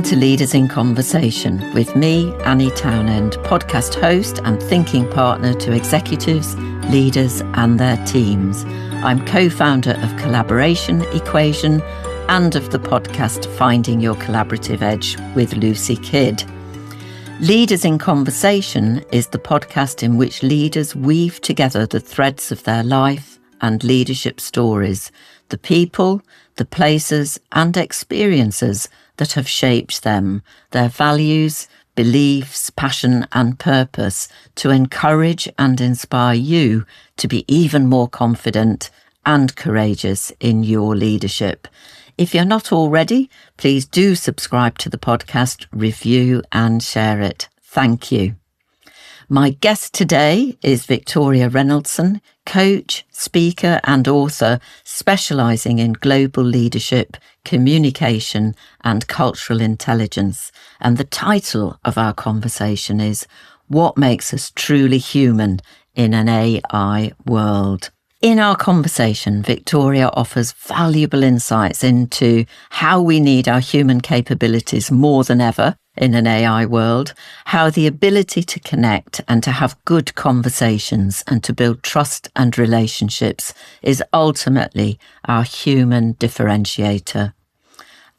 Welcome to Leaders in Conversation with me, Anni Townend, podcast host and thinking partner to executives, leaders and their teams. I'm co-founder of Collaboration Equation and of the podcast Finding Your Collaborative Edge with Lucy Kidd. Leaders in Conversation is the podcast in which leaders weave together the threads of their life and leadership stories, the people, the places and experiences that have shaped them, their values, beliefs, passion and purpose, to encourage and inspire you to be even more confident and courageous in your leadership. If you're not already, please do subscribe to the podcast, review and share it. Thank you. My guest today is Victoria Rennoldson, coach, speaker and author specialising in global leadership, communication and cultural intelligence. And the title of our conversation is What Makes Us Truly Human in an AI World? In our conversation, Victoria offers valuable insights into how we need our human capabilities more than ever in an AI world, how the ability to connect and to have good conversations and to build trust and relationships is ultimately our human differentiator,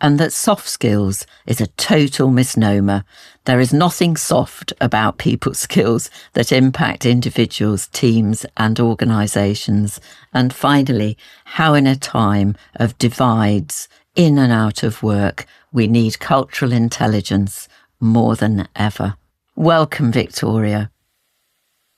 and that soft skills is a total misnomer. There is nothing soft about people skills that impact individuals, teams and organisations. And finally, how in a time of divides in and out of work, we need cultural intelligence more than ever. Welcome, Victoria.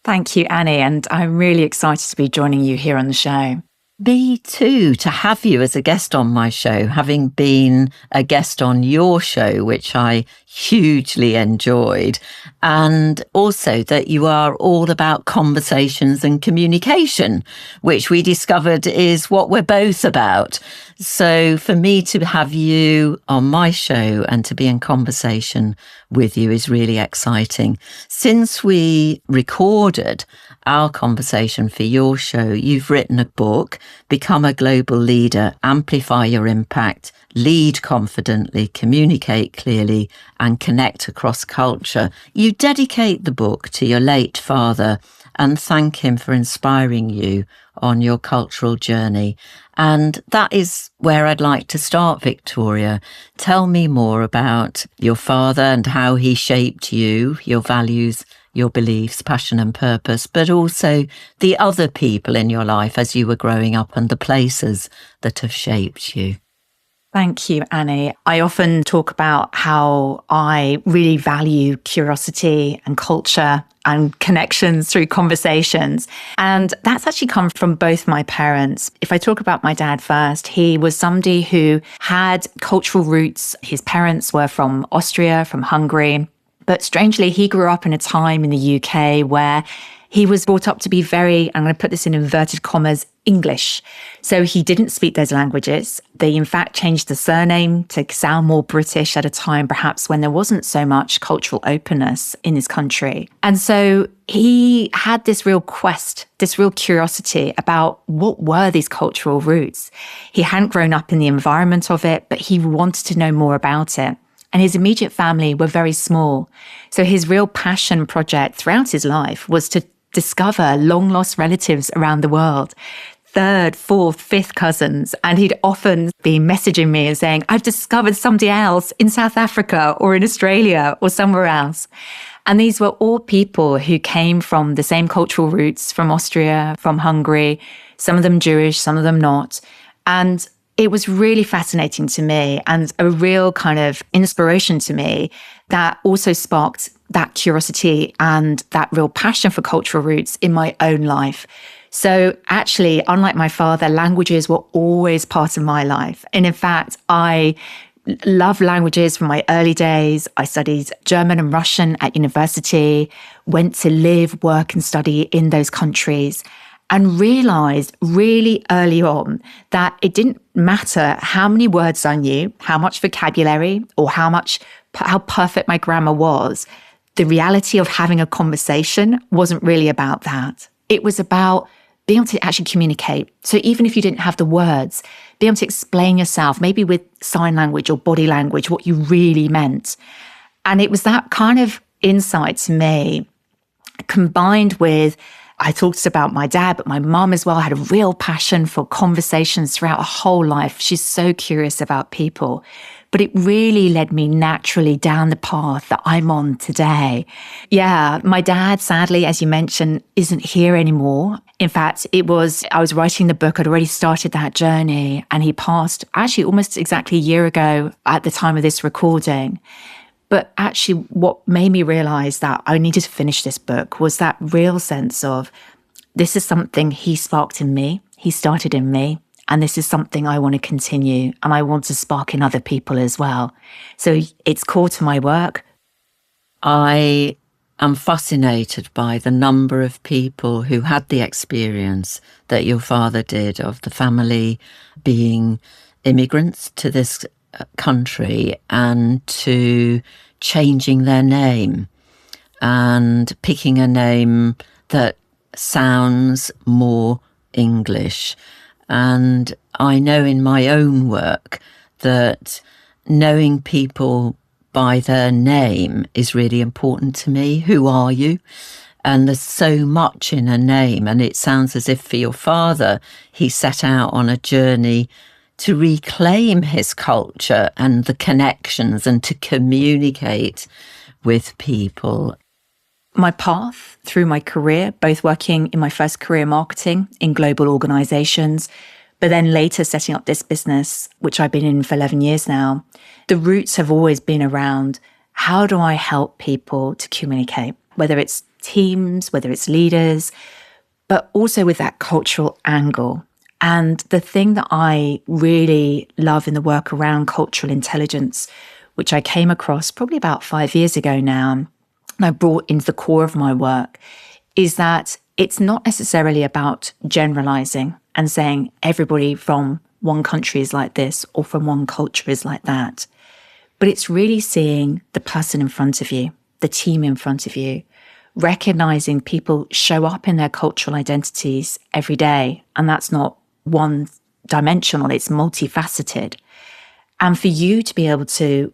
Thank you, Annie, and I'm really excited to be joining you here on the show. Me too, to have you as a guest on my show, having been a guest on your show, which I hugely enjoyed, and also that you are all about conversations and communication, which we discovered is what we're both about. So for me to have you on my show and to be in conversation with you is really exciting. Since we recorded our conversation for your show, you've written a book, Become a Global Leader, Amplify Your Impact, Lead Confidently, Communicate Clearly, and Connect Across Culture. You dedicate the book to your late father and thank him for inspiring you on your cultural journey. And that is where I'd like to start, Victoria. Tell me more about your father and how he shaped you, your values, your beliefs, passion and purpose, but also the other people in your life as you were growing up and the places that have shaped you. Thank you, Annie. I often talk about how I really value curiosity and culture and connections through conversations. And that's actually come from both my parents. If I talk about my dad first, he was somebody who had cultural roots. His parents were from Austria, from Hungary. But strangely, he grew up in a time in the UK where he was brought up to be very, I'm going to put this in inverted commas, English. So he didn't speak those languages. They, in fact, changed the surname to sound more British at a time, perhaps when there wasn't so much cultural openness in his country. And so he had this real quest, this real curiosity about what were these cultural roots. He hadn't grown up in the environment of it, but he wanted to know more about it. And his immediate family were very small. So his real passion project throughout his life was to discover long-lost relatives around the world, third, fourth, fifth cousins. And he'd often be messaging me and saying, I've discovered somebody else in South Africa or in Australia or somewhere else. And these were all people who came from the same cultural roots, from Austria, from Hungary, some of them Jewish, some of them not. And it was really fascinating to me and a real kind of inspiration to me that also sparked that curiosity and that real passion for cultural roots in my own life. So actually, unlike my father, languages were always part of my life. And in fact, I love languages from my early days. I studied German and Russian at university, went to live, work and study in those countries, and realized really early on that it didn't matter how many words I knew, how much vocabulary, or how perfect my grammar was. The reality of having a conversation wasn't really about that. It was about being able to actually communicate. So even if you didn't have the words, be able to explain yourself, maybe with sign language or body language, what you really meant. And it was that kind of insight to me, combined with, I talked about my dad, but my mum as well had a real passion for conversations throughout her whole life. She's so curious about people. But it really led me naturally down the path that I'm on today. Yeah, my dad, sadly, as you mentioned, isn't here anymore. In fact, I was writing the book, I'd already started that journey, and he passed actually almost exactly a year ago at the time of this recording. But actually, what made me realize that I needed to finish this book was that real sense of, this is something he sparked in me, he started in me, and this is something I want to continue and I want to spark in other people as well. So it's core to my work. I am fascinated by the number of people who had the experience that your father did of the family being immigrants to this country and to changing their name and picking a name that sounds more English. And I know in my own work that knowing people by their name is really important to me. Who are you? And there's so much in a name. And it sounds as if for your father, he set out on a journey to reclaim his culture and the connections and to communicate with people. My path through my career, both working in my first career marketing in global organizations, but then later setting up this business, which I've been in for 11 years now, the roots have always been around, how do I help people to communicate, whether it's teams, whether it's leaders, but also with that cultural angle. And the thing that I really love in the work around cultural intelligence, which I came across probably about 5 years ago now, and I brought into the core of my work, is that it's not necessarily about generalizing and saying everybody from one country is like this or from one culture is like that. But it's really seeing the person in front of you, the team in front of you, recognizing people show up in their cultural identities every day. And that's not one dimensional, it's multifaceted. And for you to be able to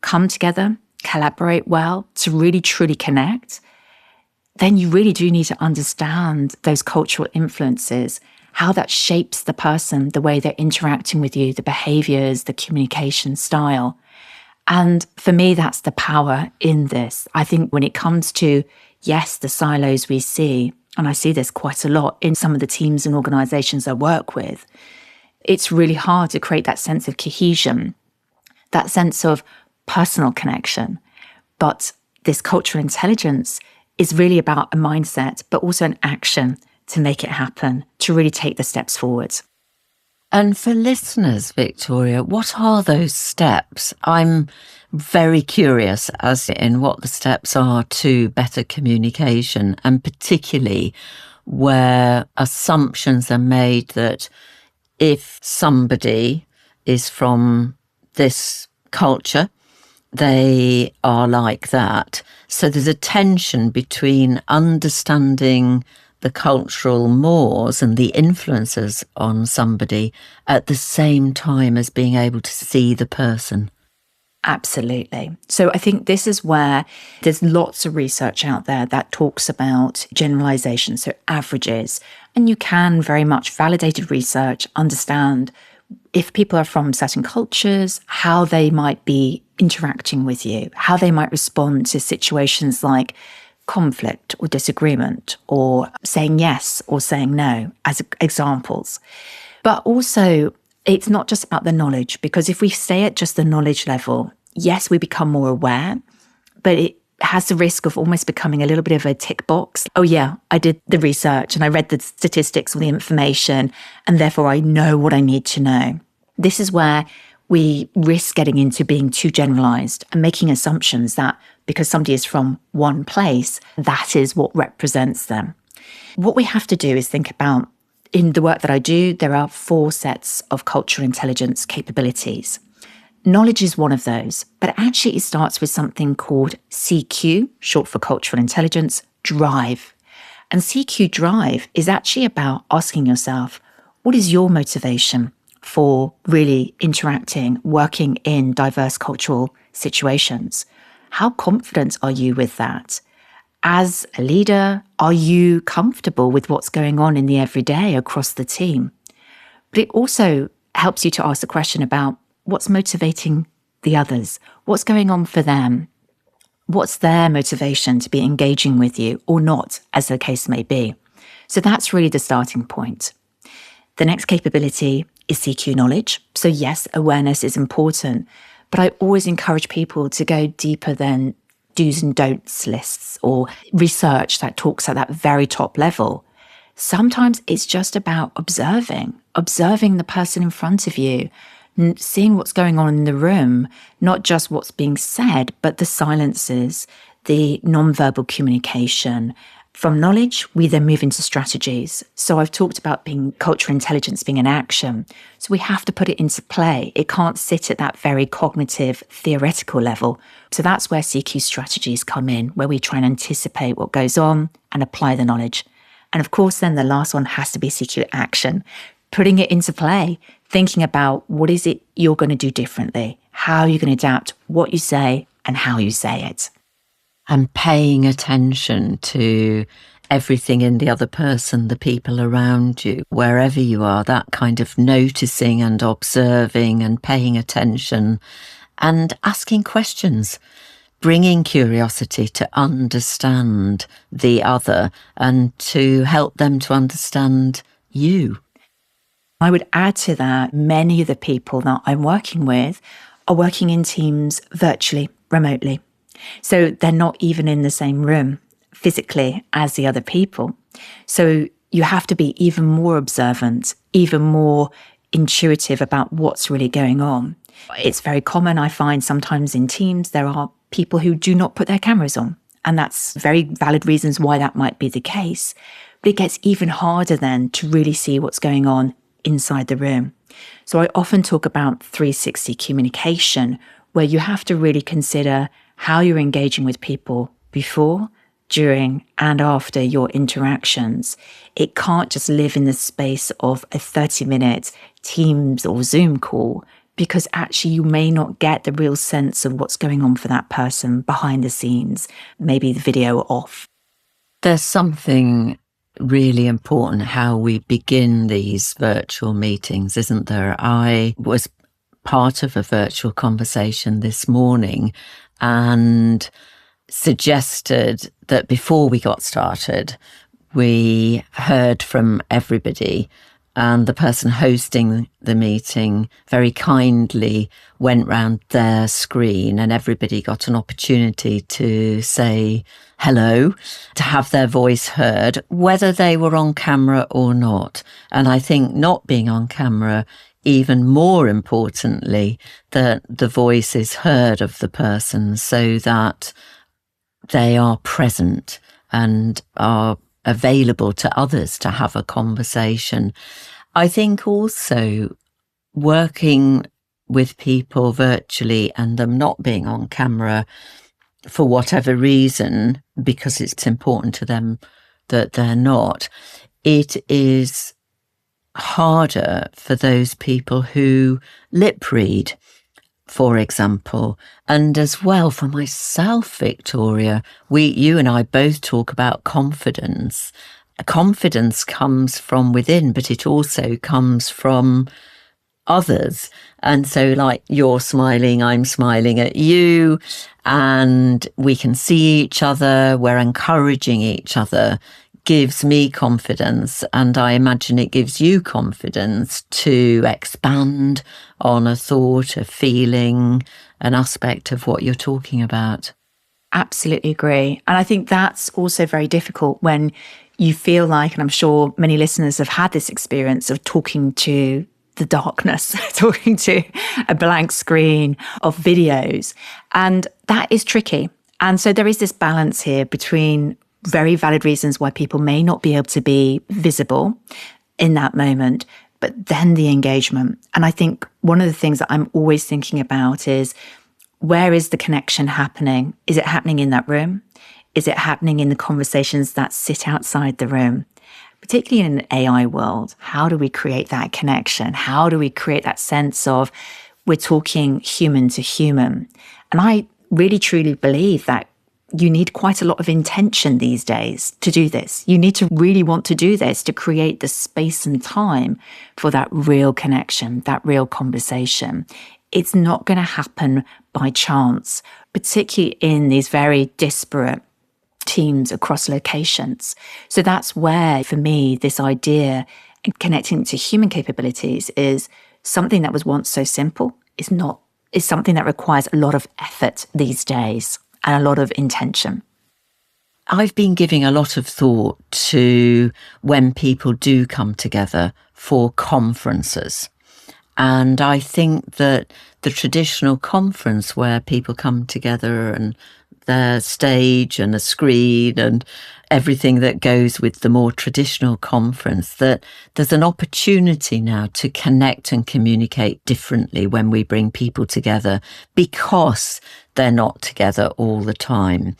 come together, collaborate well, to really truly connect, then you really do need to understand those cultural influences, how that shapes the person, the way they're interacting with you, the behaviors, the communication style. And for me, that's the power in this. I think when it comes to, yes, the silos we see, and I see this quite a lot in some of the teams and organizations I work with, it's really hard to create that sense of cohesion, that sense of personal connection. But this cultural intelligence is really about a mindset, but also an action to make it happen, to really take the steps forward. And for listeners, Victoria, what are those steps? I'm very curious as in what the steps are to better communication, and particularly where assumptions are made that if somebody is from this culture, they are like that. So there's a tension between understanding the cultural mores and the influences on somebody at the same time as being able to see the person. Absolutely. So I think this is where there's lots of research out there that talks about generalization, so averages. And you can very much validated research understand if people are from certain cultures, how they might be interacting with you, how they might respond to situations like conflict or disagreement, or saying yes or saying no as examples. But also, it's not just about the knowledge, because if we stay at just the knowledge level, yes, we become more aware, but it has the risk of almost becoming a little bit of a tick box. Oh yeah, I did the research and I read the statistics or the information, and therefore I know what I need to know. This is where we risk getting into being too generalized and making assumptions that because somebody is from one place, that is what represents them. What we have to do is think about, in the work that I do, there are 4 sets of cultural intelligence capabilities. Knowledge is one of those, but actually it starts with something called CQ, short for cultural intelligence, drive. And CQ Drive is actually about asking yourself, what is your motivation for really interacting, working in diverse cultural situations? How confident are you with that? As a leader, are you comfortable with what's going on in the everyday across the team? But it also helps you to ask the question about what's motivating the others, what's going on for them, what's their motivation to be engaging with you or not, as the case may be. So that's really the starting point. The next capability is CQ knowledge. So yes, awareness is important, but I always encourage people to go deeper than do's and don'ts lists or research that talks at that very top level. Sometimes it's just about observing the person in front of you, seeing what's going on in the room, not just what's being said, but the silences, the nonverbal communication. From knowledge, we then move into strategies. So I've talked about being cultural intelligence being an action. So we have to put it into play. It can't sit at that very cognitive, theoretical level. So that's where CQ strategies come in, where we try and anticipate what goes on and apply the knowledge. And of course, then the last one has to be CQ action, putting it into play, thinking about what is it you're going to do differently, how you're going to adapt what you say and how you say it. And paying attention to everything in the other person, the people around you, wherever you are, that kind of noticing and observing and paying attention and asking questions, bringing curiosity to understand the other and to help them to understand you. I would add to that, many of the people that I'm working with are working in teams virtually, remotely. So they're not even in the same room physically as the other people. So you have to be even more observant, even more intuitive about what's really going on. It's very common, I find sometimes in teams, there are people who do not put their cameras on. And that's very valid reasons why that might be the case. But it gets even harder then to really see what's going on inside the room. So I often talk about 360 communication, where you have to really consider how you're engaging with people before, during, and after your interactions. It can't just live in the space of a 30-minute Teams or Zoom call, because actually you may not get the real sense of what's going on for that person behind the scenes, maybe the video off. There's something really important how we begin these virtual meetings, isn't there? I was part of a virtual conversation this morning and suggested that before we got started, we heard from everybody, and the person hosting the meeting very kindly went round their screen and everybody got an opportunity to say hello, to have their voice heard, whether they were on camera or not. And I think not being on camera, even more importantly, that the voice is heard of the person so that they are present and are available to others to have a conversation. I think also working with people virtually and them not being on camera for whatever reason, because it's important to them that they're not, it is harder for those people who lip read, for example. And as well for myself, Victoria, you and I both talk about confidence. Confidence comes from within, but it also comes from others. And so like you're smiling, I'm smiling at you, and we can see each other, we're encouraging each other, gives me confidence, and I imagine it gives you confidence to expand on a thought, a feeling, an aspect of what you're talking about. Absolutely agree. And I think that's also very difficult when you feel like, and I'm sure many listeners have had this experience of talking to the darkness, talking to a blank screen of videos. And that is tricky. And so there is this balance here between very valid reasons why people may not be able to be visible in that moment, but then the engagement. And I think one of the things that I'm always thinking about is, where is the connection happening? Is it happening in that room? Is it happening in the conversations that sit outside the room? Particularly in an AI world, how do we create that connection? How do we create that sense of we're talking human to human? And I really truly believe that you need quite a lot of intention these days to do this. You need to really want to do this to create the space and time for that real connection, that real conversation. It's not going to happen by chance, particularly in these very disparate teams across locations. So that's where, for me, this idea and connecting to human capabilities is something that was once so simple is something that requires a lot of effort these days and a lot of intention. I've been giving a lot of thought to when people do come together for conferences. And I think that the traditional conference where people come together and their stage and a screen and everything that goes with the more traditional conference, that there's an opportunity now to connect and communicate differently when we bring people together because they're not together all the time.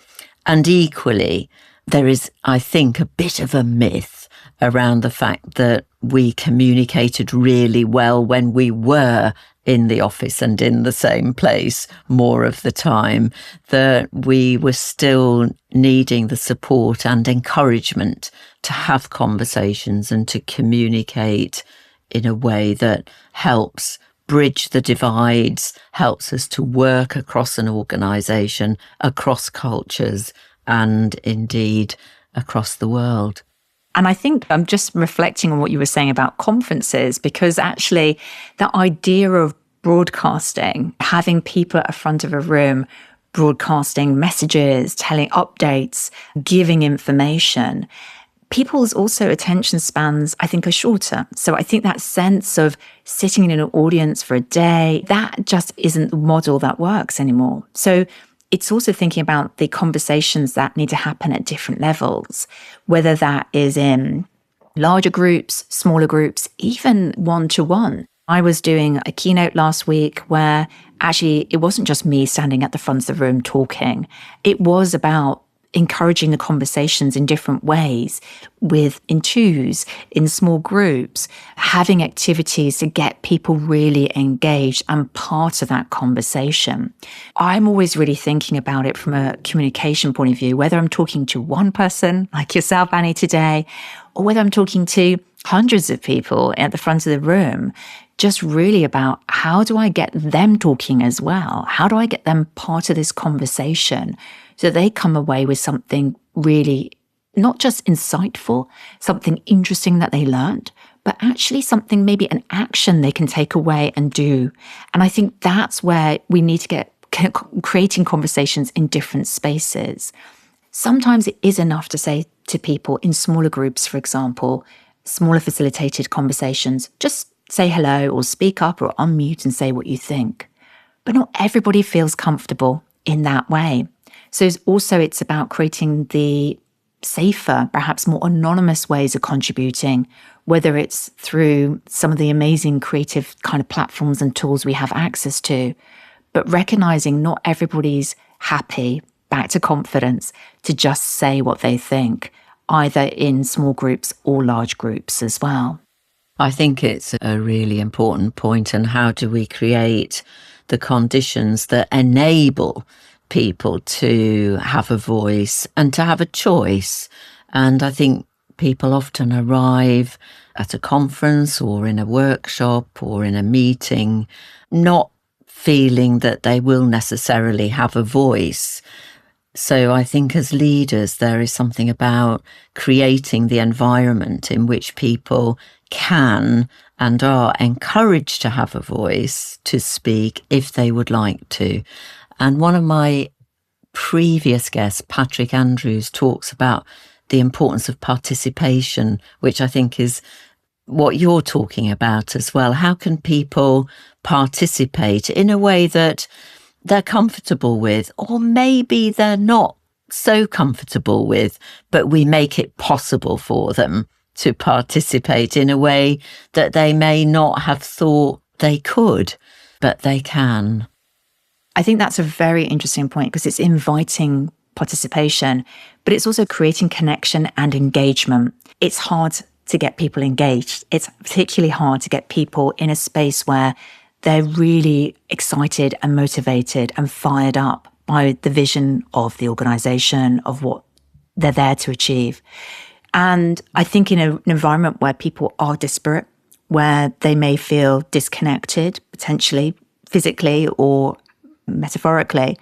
And equally, there is, I think, a bit of a myth around the fact that we communicated really well when we were in the office and in the same place more of the time, that we were still needing the support and encouragement to have conversations and to communicate in a way that helps bridge the divides, helps us to work across an organisation, across cultures, and indeed across the world. And I think I'm just reflecting on what you were saying about conferences, because actually the idea of broadcasting, having people at the front of a room, broadcasting messages, telling updates, giving information, people's also attention spans, I think, are shorter. So I think that sense of sitting in an audience for a day, that just isn't the model that works anymore. So it's also thinking about the conversations that need to happen at different levels, whether that is in larger groups, smaller groups, even one-to-one. I was doing a keynote last week where actually it wasn't just me standing at the front of the room talking. It was about encouraging the conversations in different ways, in twos, in small groups, having activities to get people really engaged and part of that conversation. I'm always really thinking about it from a communication point of view, whether I'm talking to one person like yourself, Annie, today, or whether I'm talking to hundreds of people at the front of the room, just really about how do I get them talking as well? How do I get them part of this conversation so they come away with something really not just insightful, something interesting that they learned, but actually something, maybe an action they can take away and do. And I think that's where we need to get creating conversations in different spaces. Sometimes it is enough to say to people in smaller groups, for example, smaller facilitated conversations, just say hello or speak up or unmute and say what you think. But not everybody feels comfortable in that way. So it's about creating the safer, perhaps more anonymous ways of contributing, whether it's through some of the amazing creative kind of platforms and tools we have access to, but recognizing not everybody's happy, back to confidence, to just say what they think, either in small groups or large groups as well. I think it's a really important point. And how do we create the conditions that enable people to have a voice and to have a choice? And I think people often arrive at a conference or in a workshop or in a meeting not feeling that they will necessarily have a voice. So I think as leaders, there is something about creating the environment in which people can and are encouraged to have a voice, to speak if they would like to. And one of my previous guests, Patrick Andrews, talks about the importance of participation, which I think is what you're talking about as well. How can people participate in a way that they're comfortable with, or maybe they're not so comfortable with, but we make it possible for them to participate in a way that they may not have thought they could, but they can? I think that's a very interesting point, because it's inviting participation, but it's also creating connection and engagement. It's hard to get people engaged. It's particularly hard to get people in a space where they're really excited and motivated and fired up by the vision of the organisation, of what they're there to achieve. And I think in an environment where people are disparate, where they may feel disconnected, potentially physically or metaphorically,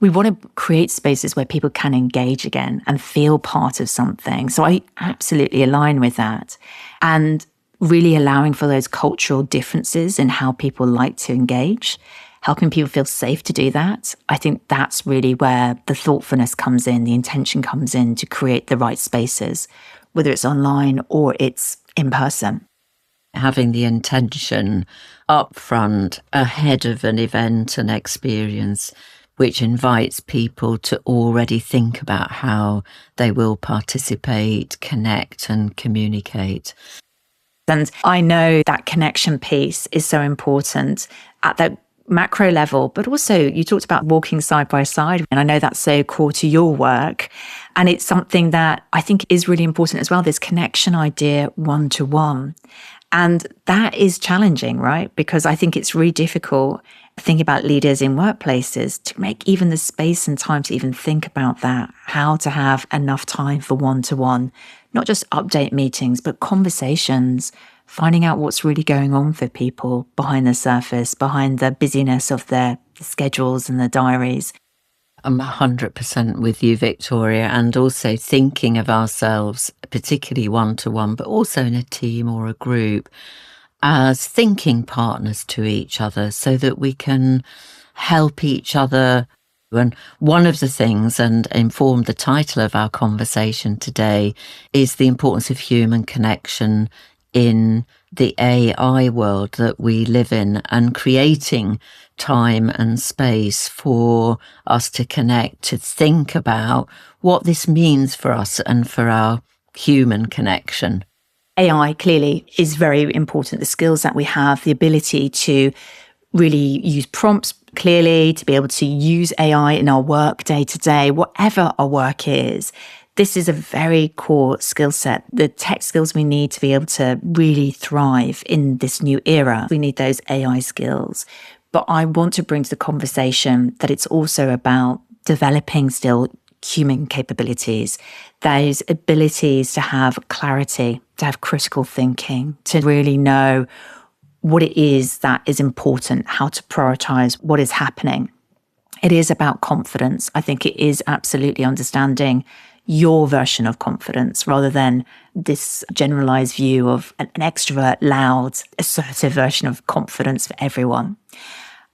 we want to create spaces where people can engage again and feel part of something. So I absolutely align with that. And really allowing for those cultural differences in how people like to engage, helping people feel safe to do that. I think that's really where the thoughtfulness comes in, the intention comes in to create the right spaces, whether it's online or it's in person. Having the intention up front ahead of an event and experience, which invites people to already think about how they will participate, connect and communicate. And I know that connection piece is so important at that macro level, but also you talked about walking side by side. And I know that's so core to your work. And it's something that I think is really important as well, this connection idea one-to-one. And that is challenging, right? Because I think it's really difficult thinking about leaders in workplaces to make even the space and time to even think about that, how to have enough time for one-to-one, not just update meetings, but conversations, finding out what's really going on for people behind the surface, behind the busyness of their schedules and their diaries. I'm 100% with you, Victoria, and also thinking of ourselves, particularly one-to-one, but also in a team or a group, as thinking partners to each other so that we can help each other. And one of the things, and inform the title of our conversation today, is the importance of human connection in the AI world that we live in, and creating time and space for us to connect, to think about what this means for us and for our human connection. AI clearly is very important. The skills that we have, the ability to really use prompts clearly, to be able to use AI in our work day to day, whatever our work is. This is a very core skill set, the tech skills we need to be able to really thrive in this new era. We need those AI skills. But I want to bring to the conversation that it's also about developing still human capabilities, those abilities to have clarity, to have critical thinking, to really know what it is that is important, how to prioritize what is happening. It is about confidence. I think it is absolutely understanding your version of confidence rather than this generalized view of an extrovert, loud, assertive version of confidence for everyone.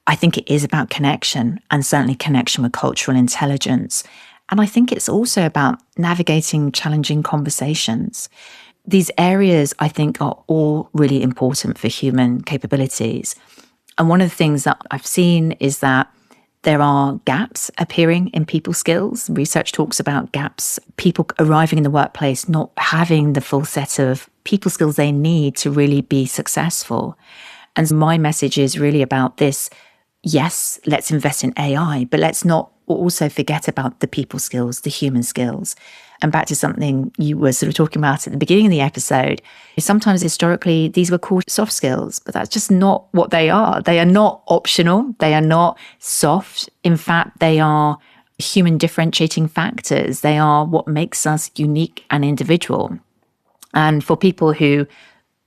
I think it is about connection, and certainly connection with cultural intelligence. And I think it's also about navigating challenging conversations. These areas, I think, are all really important for human capabilities. And one of the things that I've seen is that there are gaps appearing in people skills. Research talks about gaps, people arriving in the workplace not having the full set of people skills they need to really be successful. And my message is really about this. Yes, let's invest in AI, but let's not also forget about the people skills, the human skills. And back to something you were sort of talking about at the beginning of the episode, sometimes historically these were called soft skills, but that's just not what they are. They are not optional. They are not soft. In fact, they are human differentiating factors. They are what makes us unique and individual. And for people who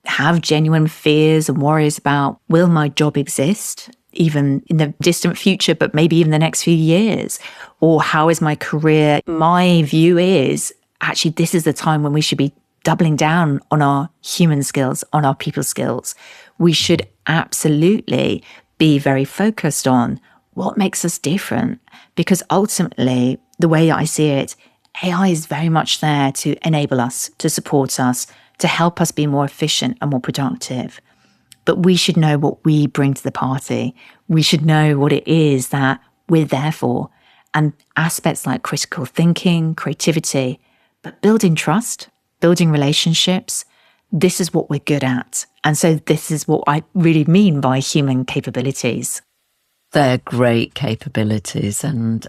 have genuine fears and worries about, will my job exist? Even in the distant future, but maybe even the next few years? Or how is my career? My view is actually this is the time when we should be doubling down on our human skills, on our people skills. We should absolutely be very focused on what makes us different, because ultimately, the way I see it, AI is very much there to enable us, to support us, to help us be more efficient and more productive. But we should know what we bring to the party. We should know what it is that we're there for. And aspects like critical thinking, creativity, but building trust, building relationships, this is what we're good at. And so this is what I really mean by human capabilities. They're great capabilities. And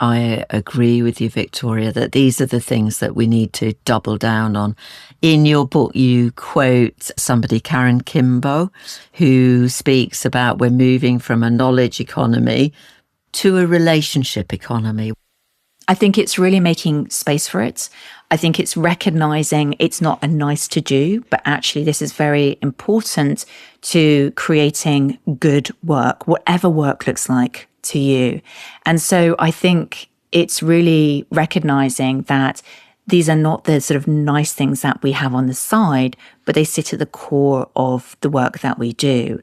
I agree with you, Victoria, that these are the things that we need to double down on. In your book, you quote somebody, Karen Kimbo, who speaks about we're moving from a knowledge economy to a relationship economy. I think it's really making space for it. I think it's recognizing it's not a nice to do, but actually this is very important to creating good work, whatever work looks like to you. And so I think it's really recognizing that these are not the sort of nice things that we have on the side, but they sit at the core of the work that we do.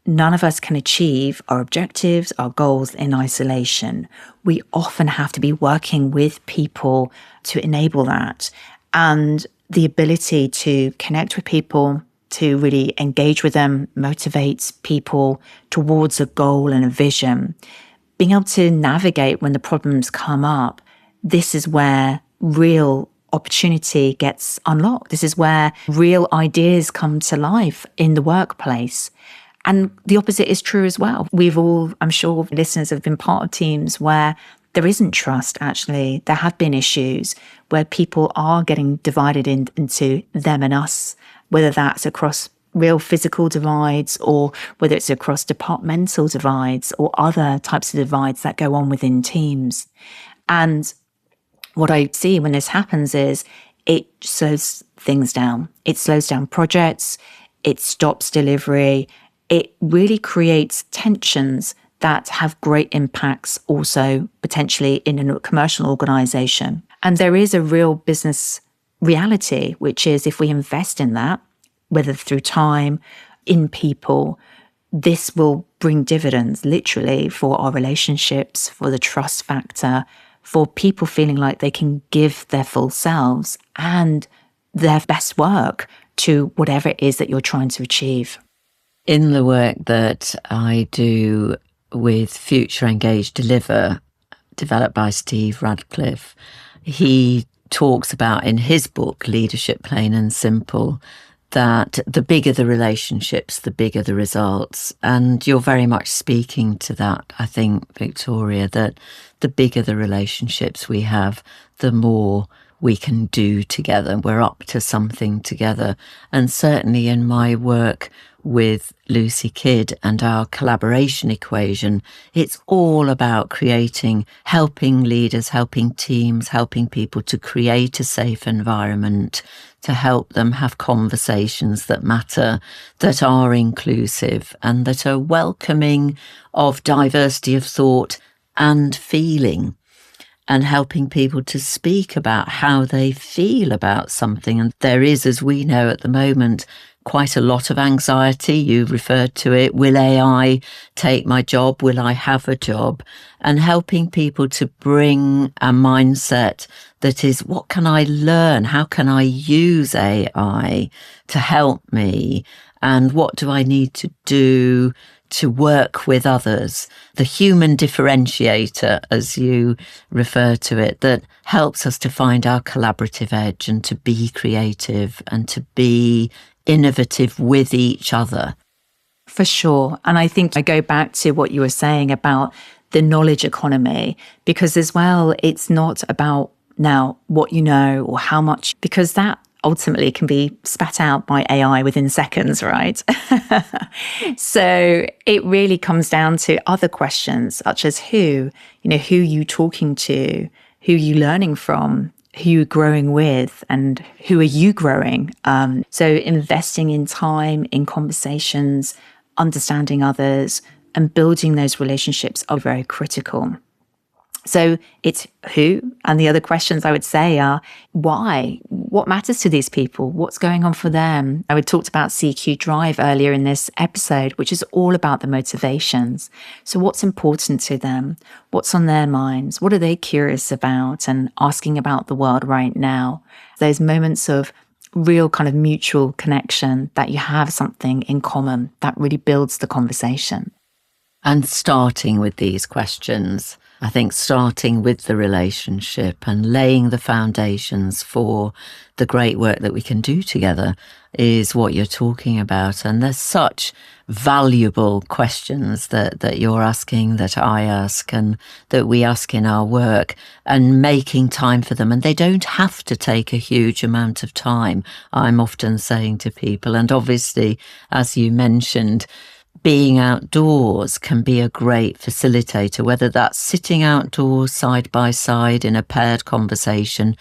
None of us can achieve our objectives, our goals in isolation. We often have to be working with people to enable that. And the ability to connect with people, to really engage with them, motivates people towards a goal and a vision. Being able to navigate when the problems come up, this is where real opportunity gets unlocked. This is where real ideas come to life in the workplace. And the opposite is true as well. We've all, I'm sure listeners have been part of teams where there isn't trust, actually. There have been issues where people are getting divided into them and us, whether that's across real physical divides or whether it's across departmental divides or other types of divides that go on within teams. And what I see when this happens is it slows things down. It slows down projects. It stops delivery. It really creates tensions that have great impacts also potentially in a commercial organization. And there is a real business reality, which is if we invest in that, whether through time, in people, this will bring dividends literally for our relationships, for the trust factor, for people feeling like they can give their full selves and their best work to whatever it is that you're trying to achieve. In the work that I do with Future Engage Deliver, developed by Steve Radcliffe, he talks about in his book, Leadership Plain and Simple, that the bigger the relationships, the bigger the results. And you're very much speaking to that, I think, Victoria, that the bigger the relationships we have, the more we can do together. We're up to something together. And certainly in my work with Lucy Kidd and our collaboration equation, it's all about helping leaders, helping teams, helping people to create a safe environment, to help them have conversations that matter, that are inclusive and that are welcoming of diversity of thought and feeling, and helping people to speak about how they feel about something. And there is, as we know at the moment, quite a lot of anxiety. You referred to it. Will AI take my job? Will I have a job? And helping people to bring a mindset that is, what can I learn? How can I use AI to help me? And what do I need to do to work with others? The human differentiator, as you refer to it, that helps us to find our collaborative edge and to be creative and to be innovative with each other. For sure. And I think I go back to what you were saying about the knowledge economy, because as well, it's not about now what you know or how much, because that ultimately can be spat out by AI within seconds, right? So it really comes down to other questions, such as who you talking to, who you learning from, who you're growing with, and who are you growing? So investing in time, in conversations, understanding others, and building those relationships are very critical. So it's who, and the other questions I would say are why? What matters to these people? What's going on for them? I talked about CQ Drive earlier in this episode, which is all about the motivations. So what's important to them? What's on their minds? What are they curious about and asking about the world right now? Those moments of real kind of mutual connection, that you have something in common that really builds the conversation. And starting with these questions, I think starting with the relationship and laying the foundations for the great work that we can do together is what you're talking about. And there's such valuable questions that you're asking, that I ask, and that we ask in our work, and making time for them. And they don't have to take a huge amount of time, I'm often saying to people. And obviously, as you mentioned, being outdoors can be a great facilitator, whether that's sitting outdoors side by side in a paired conversation,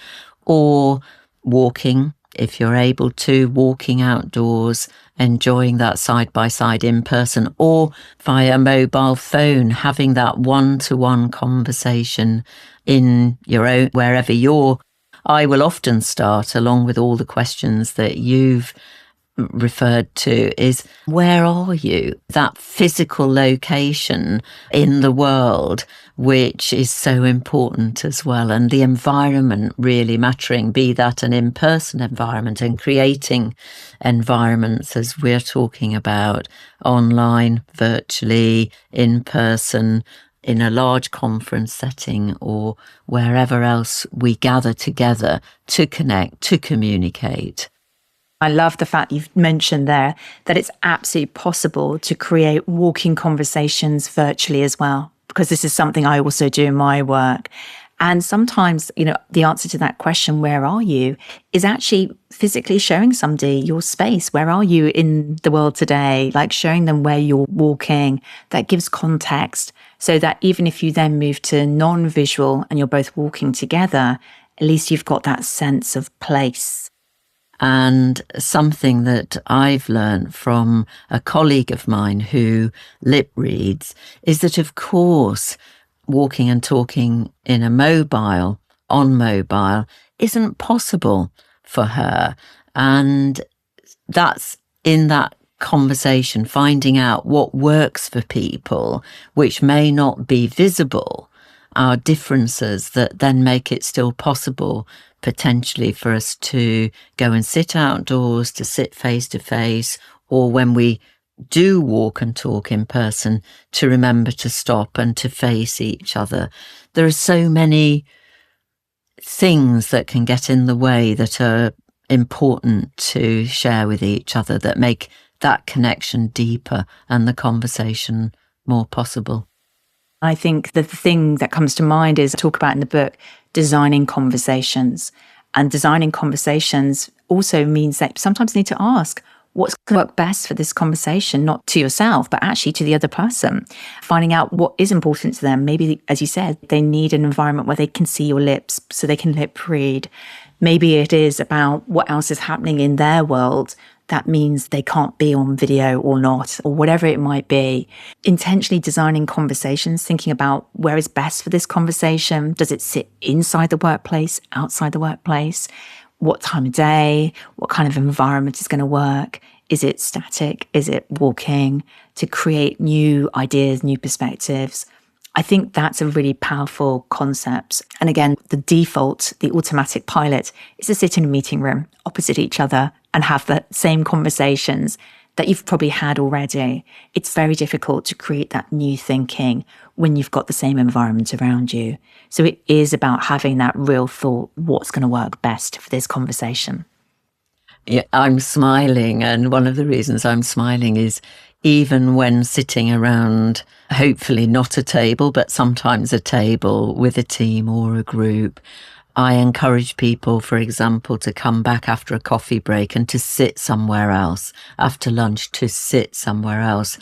or walking, if you're able to, walking outdoors, enjoying that side by side in person, or via mobile phone, having that one-to-one conversation in your own, wherever you're. I will often start, along with all the questions that you've referred to, is where are you? That physical location in the world, which is so important as well, and the environment really mattering, be that an in-person environment, and creating environments, as we're talking about, online, virtually, in person, in a large conference setting, or wherever else we gather together to connect, to communicate. I love the fact you've mentioned there that it's absolutely possible to create walking conversations virtually as well, because this is something I also do in my work. And sometimes, the answer to that question, where are you, is actually physically showing somebody your space. Where are you in the world today? Like showing them where you're walking. That gives context, so that even if you then move to non-visual and you're both walking together, at least you've got that sense of place. And something that I've learned from a colleague of mine who lip reads is that, of course, walking and talking in a mobile, on mobile, isn't possible for her. And that's in that conversation, finding out what works for people, which may not be visible, are differences that then make it still possible potentially for us to go and sit outdoors, to sit face to face, or when we do walk and talk in person, to remember to stop and to face each other. There are so many things that can get in the way that are important to share with each other, that make that connection deeper and the conversation more possible. I think the thing that comes to mind is, I talk about in the book, designing conversations. And designing conversations also means that sometimes you need to ask, what's going to work best for this conversation, not to yourself, but actually to the other person. Finding out what is important to them. Maybe, as you said, they need an environment where they can see your lips so they can lip read. Maybe it is about what else is happening in their world. That means they can't be on video or not, or whatever it might be. Intentionally designing conversations, thinking about where is best for this conversation. Does it sit inside the workplace, outside the workplace? What time of day? What kind of environment is going to work? Is it static? Is it walking? To create new ideas, new perspectives. I think that's a really powerful concept. And again, the default, the automatic pilot, is to sit in a meeting room opposite each other and have the same conversations that you've probably had already. It's very difficult to create that new thinking when you've got the same environment around you. So it is about having that real thought, what's going to work best for this conversation. Yeah, I'm smiling, and one of the reasons I'm smiling is even when sitting around, hopefully not a table, but sometimes a table with a team or a group, I encourage people, for example, to come back after a coffee break and to sit somewhere else, after lunch to sit somewhere else.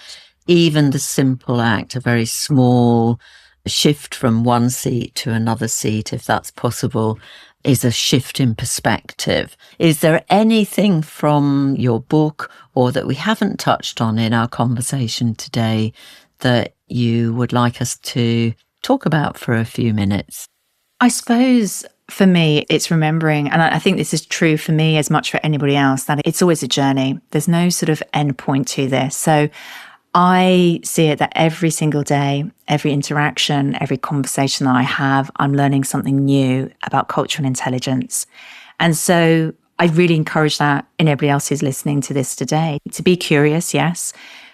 Even the simple act, a very small shift from one seat to another seat, if that's possible, is a shift in perspective. Is there anything from your book or that we haven't touched on in our conversation today that you would like us to talk about for a few minutes? I suppose for me, it's remembering, and I think this is true for me as much for anybody else, that it's always a journey. There's no sort of end point to this. So I see it that every single day, every interaction, every conversation that I have, I'm learning something new about cultural intelligence. And so I really encourage that in everybody else who's listening to this today, to be curious, yes,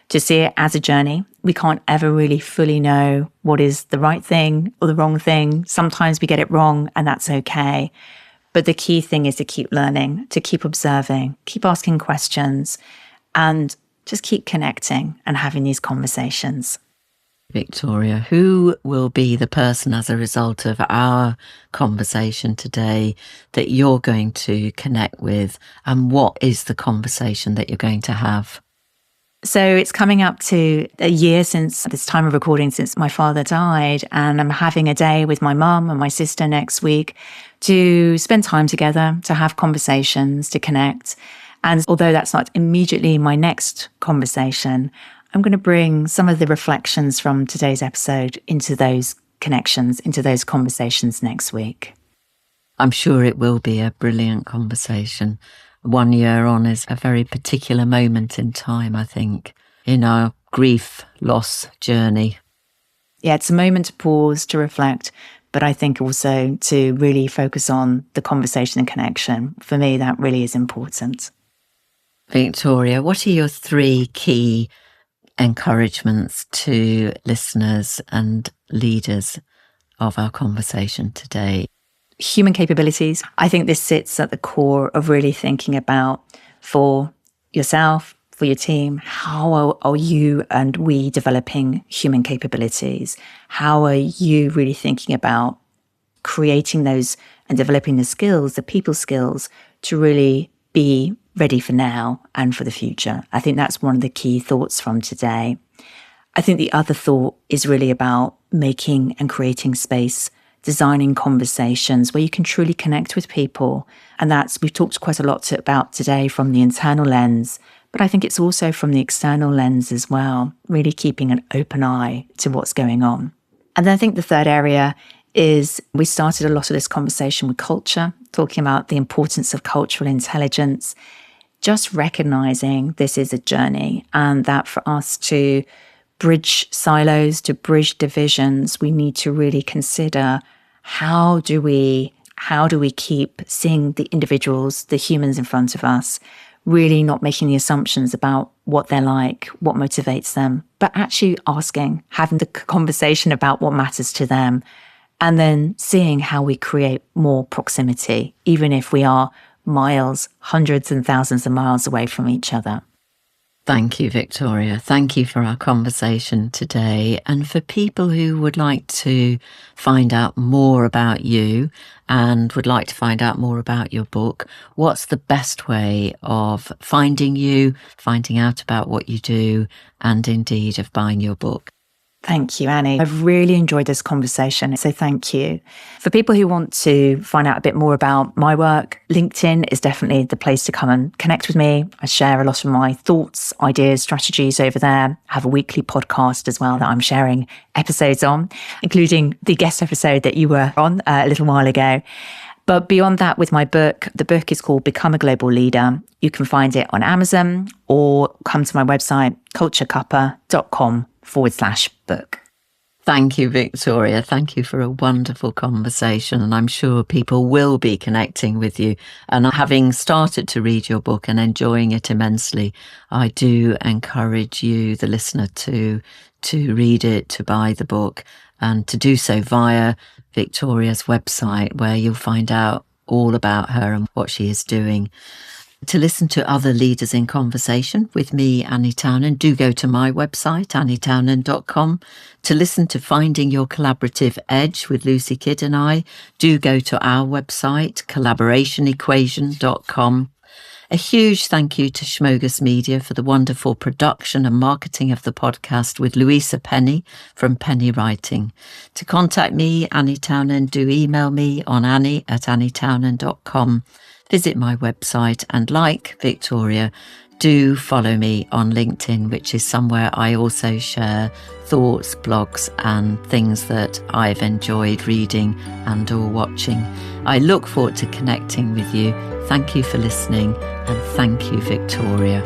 to see it as a journey, we can't ever really fully know what is the right thing or the wrong thing. Sometimes we get it wrong, and that's okay. But the key thing is to keep learning, to keep observing, keep asking questions, and just keep connecting and having these conversations. Victoria, who will be the person as a result of our conversation today that you're going to connect with, and what is the conversation that you're going to have? So it's coming up to a year since this time of recording, since my father died, and I'm having a day with my mum and my sister next week to spend time together, to have conversations, to connect. And although that's not immediately my next conversation, I'm going to bring some of the reflections from today's episode into those connections, into those conversations next week. I'm sure it will be a brilliant conversation. 1 year on is a very particular moment in time, I think, in our grief, loss journey. Yeah, it's a moment to pause, to reflect, but I think also to really focus on the conversation and connection. For me, that really is important. Victoria, what are your 3 key encouragements to listeners and leaders of our conversation today? Human capabilities. I think this sits at the core of really thinking about, for yourself, for your team, how are you and we developing human capabilities? How are you really thinking about creating those and developing the skills, the people skills, to really be ready for now and for the future? I think that's one of the key thoughts from today. I think the other thought is really about making and creating space, designing conversations where you can truly connect with people. And we've talked quite a lot about today from the internal lens, but I think it's also from the external lens as well, really keeping an open eye to what's going on. And then I think the third area is we started a lot of this conversation with culture, talking about the importance of cultural intelligence, just recognizing this is a journey, and that for us to bridge silos, to bridge divisions, we need to really consider how do we keep seeing the individuals, the humans in front of us, really not making the assumptions about what they're like, what motivates them, but actually asking, having the conversation about what matters to them, and then seeing how we create more proximity, even if we are miles, hundreds and thousands of miles away from each other. Thank you, Victoria. Thank you for our conversation today. And for people who would like to find out more about you and would like to find out more about your book, what's the best way of finding you, finding out about what you do, and indeed of buying your book? Thank you, Annie. I've really enjoyed this conversation, so thank you. For people who want to find out a bit more about my work, LinkedIn is definitely the place to come and connect with me. I share a lot of my thoughts, ideas, strategies over there. I have a weekly podcast as well that I'm sharing episodes on, including the guest episode that you were on a little while ago. But beyond that, with my book, the book is called Become a Global Leader. You can find it on Amazon or come to my website, culturecuppa.com/book. Thank you, Victoria. Thank you for a wonderful conversation. And I'm sure people will be connecting with you. And having started to read your book and enjoying it immensely, I do encourage you, the listener, to read it, to buy the book, and to do so via Victoria's website, where you'll find out all about her and what she is doing. To listen to other leaders in conversation with me, Anni Townend, do go to my website, annitownend.com. To listen to Finding Your Collaborative Edge with Lucy Kidd and I, do go to our website, collaborationequation.com. A huge thank you to Schmogus Media for the wonderful production and marketing of the podcast with Louisa Penny from Penny Writing. To contact me, Anni Townend, do email me on annie@annitownend.com. Visit my website, and like Victoria, do follow me on LinkedIn, which is somewhere I also share thoughts, blogs and things that I've enjoyed reading and or watching. I look forward to connecting with you. Thank you for listening, and thank you, Victoria.